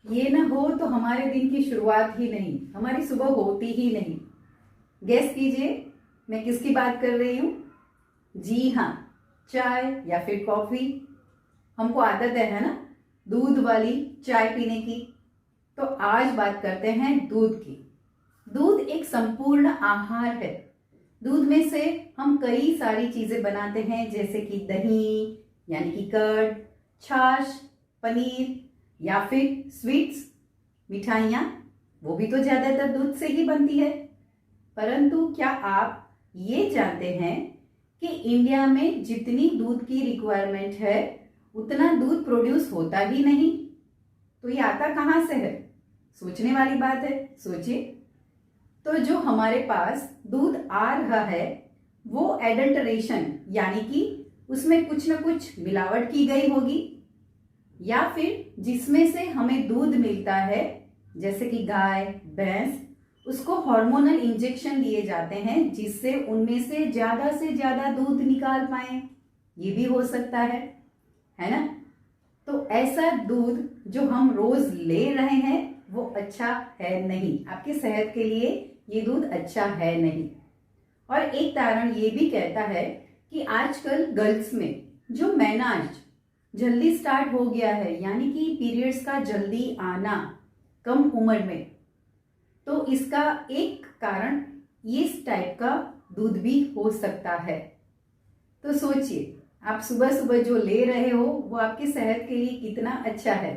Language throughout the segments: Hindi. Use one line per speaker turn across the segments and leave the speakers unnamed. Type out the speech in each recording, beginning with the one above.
ये ना हो तो हमारे दिन की शुरुआत ही नहीं, हमारी सुबह होती ही नहीं। गेस कीजिए मैं किसकी बात कर रही हूँ। जी हाँ, चाय या फिर कॉफी। हमको आदत है ना, दूध वाली चाय पीने की। तो आज बात करते हैं दूध की। दूध एक संपूर्ण आहार है। दूध में से हम कई सारी चीजें बनाते हैं, जैसे कि दही यानी कि कर्ड, छाछ, पनीर या फिर स्वीट्स, मिठाइयाँ। वो भी तो ज्यादातर दूध से ही बनती है। परंतु क्या आप ये जानते हैं कि इंडिया में जितनी दूध की रिक्वायरमेंट है उतना दूध प्रोड्यूस होता ही नहीं। तो ये आता कहाँ से है? सोचने वाली बात है, सोचिए। तो जो हमारे पास दूध आ रहा है वो एडल्टरेशन यानी कि उसमें कुछ ना कुछ मिलावट की गई होगी, या फिर जिसमें से हमें दूध मिलता है जैसे कि गाय, भैंस, उसको हार्मोनल इंजेक्शन दिए जाते हैं जिससे उनमें से ज्यादा दूध निकाल पाए। ये भी हो सकता है ना। तो ऐसा दूध जो हम रोज ले रहे हैं वो अच्छा है नहीं, आपकी सेहत के लिए ये दूध अच्छा है नहीं। और एक कारण ये भी कहता है कि आजकल गर्ल्स में जो मेनाज जल्दी स्टार्ट हो गया है, यानी कि पीरियड्स का जल्दी आना कम उम्र में, तो इसका एक कारण इस टाइप का दूध भी हो सकता है। तो सोचिए आप सुबह सुबह जो ले रहे हो वो आपकी सेहत के लिए कितना अच्छा है।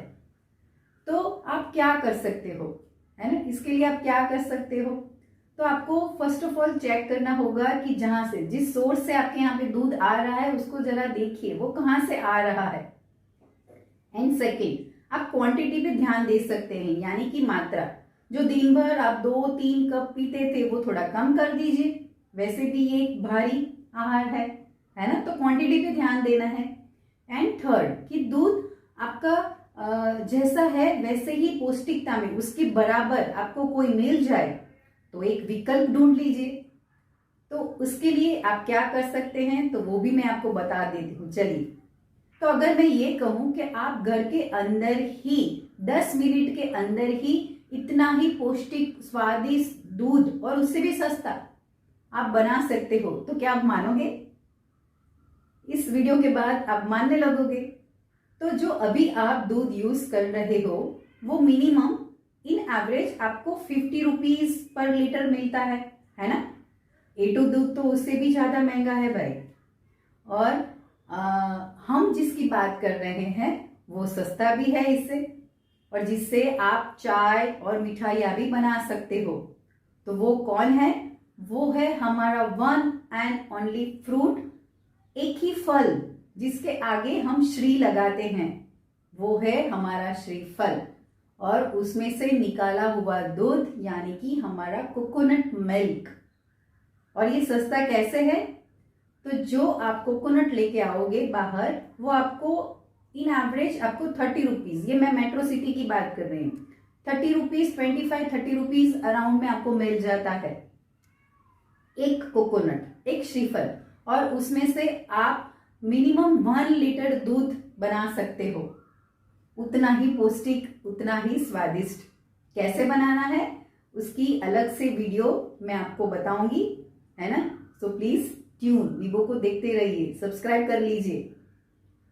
तो आप क्या कर सकते हो, है ना, इसके लिए आप क्या कर सकते हो? तो आपको फर्स्ट ऑफ ऑल चेक करना होगा कि जहां से, जिस सोर्स से आपके यहाँ पे दूध आ रहा है उसको जरा देखिए वो कहाँ से आ रहा है। एंड सेकेंड, आप क्वांटिटी पे ध्यान दे सकते हैं, यानी कि मात्रा। जो दिन भर आप 2-3 कप पीते थे वो थोड़ा कम कर दीजिए। वैसे भी ये एक भारी आहार है ना, तो क्वांटिटी पे ध्यान देना है। एंड थर्ड कि दूध आपका जैसा है वैसे ही पौष्टिकता में उसके बराबर आपको कोई मिल जाए तो एक विकल्प ढूंढ लीजिए। तो उसके लिए आप क्या कर सकते हैं तो वो भी मैं आपको बता देती हूँ, चलिए। तो अगर मैं ये कहूं कि आप घर के अंदर ही 10 मिनट के अंदर ही इतना ही पौष्टिक स्वादिष्ट दूध, और उससे भी सस्ता, आप बना सकते हो, तो क्या आप मानोगे? इस वीडियो के बाद आप मानने लगोगे। तो जो अभी आप दूध यूज कर रहे हो वो मिनिमम इन एवरेज आपको 50 रुपीज पर लीटर मिलता है ना। A2 दूध तो उससे भी ज्यादा महंगा है भाई। और हम जिसकी बात कर रहे हैं वो सस्ता भी है इससे, और जिससे आप चाय और मिठाइयाँ भी बना सकते हो। तो वो कौन है? वो है हमारा वन एंड ओनली फ्रूट, एक ही फल जिसके आगे हम श्री लगाते हैं, वो है हमारा श्रीफल। और उसमें से निकाला हुआ दूध यानी कि हमारा कोकोनट मिल्क। और ये सस्ता कैसे है? तो जो आप कोकोनट लेके आओगे बाहर वो आपको इन एवरेज आपको 30 रुपीज, ये मैं मेट्रो सिटी की बात कर रही हूँ, 30 रुपीज, 25-30 रुपीज अराउंड में आपको मिल जाता है एक कोकोनट, एक श्रीफल। और उसमें से आप मिनिमम 1 लीटर दूध बना सकते हो, उतना ही पौष्टिक, उतना ही स्वादिष्ट। कैसे बनाना है उसकी अलग से वीडियो मैं आपको बताऊंगी, है ना। सो प्लीज ट्यून वीवो को देखते रहिए, सब्सक्राइब कर लीजिए।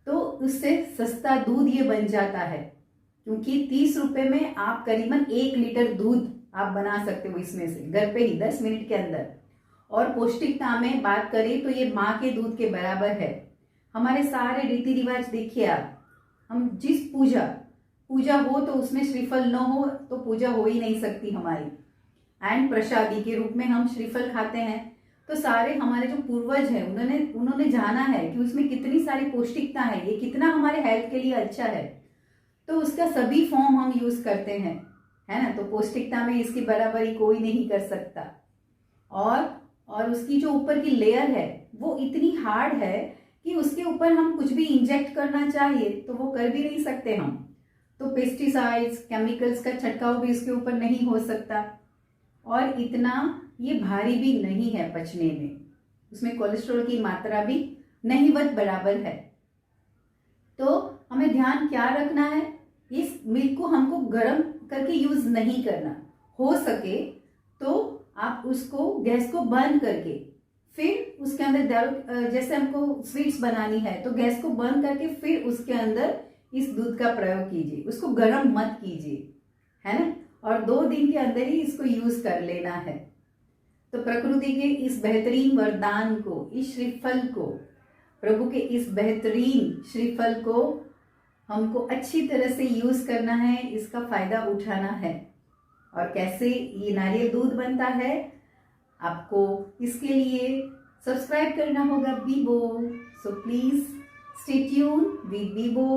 तो उससे सस्ता दूध ये बन जाता है, क्योंकि 30 रुपए में आप करीबन 1 लीटर दूध आप बना सकते हो इसमें से, घर पे ही 10 मिनट के अंदर। और पौष्टिकता में बात करें तो ये माँ के दूध के बराबर है। हमारे सारे रीति रिवाज देखिए आप, हम जिस पूजा हो तो उसमें श्रीफल न हो तो पूजा हो ही नहीं सकती हमारी। एंड प्रसादी के रूप में हम श्रीफल खाते हैं। तो सारे हमारे जो पूर्वज हैं उन्होंने जाना है कि उसमें कितनी सारी पौष्टिकता है, ये कितना हमारे हेल्थ के लिए अच्छा है, तो उसका सभी फॉर्म हम यूज करते हैं, है ना। तो पौष्टिकता में इसकी बराबरी कोई नहीं कर सकता। और उसकी जो ऊपर की लेयर है वो इतनी हार्ड है कि उसके ऊपर हम कुछ भी इंजेक्ट करना चाहिए तो वो कर भी नहीं सकते हम। तो पेस्टिसाइड्स, केमिकल्स का छंटकाव भी इसके ऊपर नहीं हो सकता। और इतना ये भारी भी नहीं है पचने में, उसमें कोलेस्ट्रॉल की मात्रा भी नहींवत बराबर है। तो हमें ध्यान क्या रखना है इस मिल्क को हमको गर्म करके यूज नहीं करना। हो सके तो आप उसको गैस को बंद करके फिर उसके अंदर दाल, जैसे हमको स्वीट्स बनानी है तो गैस को बंद करके फिर उसके अंदर इस दूध का प्रयोग कीजिए, उसको गर्म मत कीजिए, है ना। और 2 दिन के अंदर ही इसको यूज कर लेना है। तो प्रकृति के इस बेहतरीन वरदान को, इस श्रीफल को, प्रभु के इस बेहतरीन श्रीफल को हमको अच्छी तरह से यूज करना है, इसका फायदा उठाना है। और कैसे ये नारियल दूध बनता है, आपको इसके लिए सब्सक्राइब करना होगा Vivo. So please stay tune with Vivo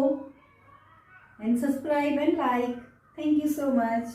and subscribe and like. Thank you so much.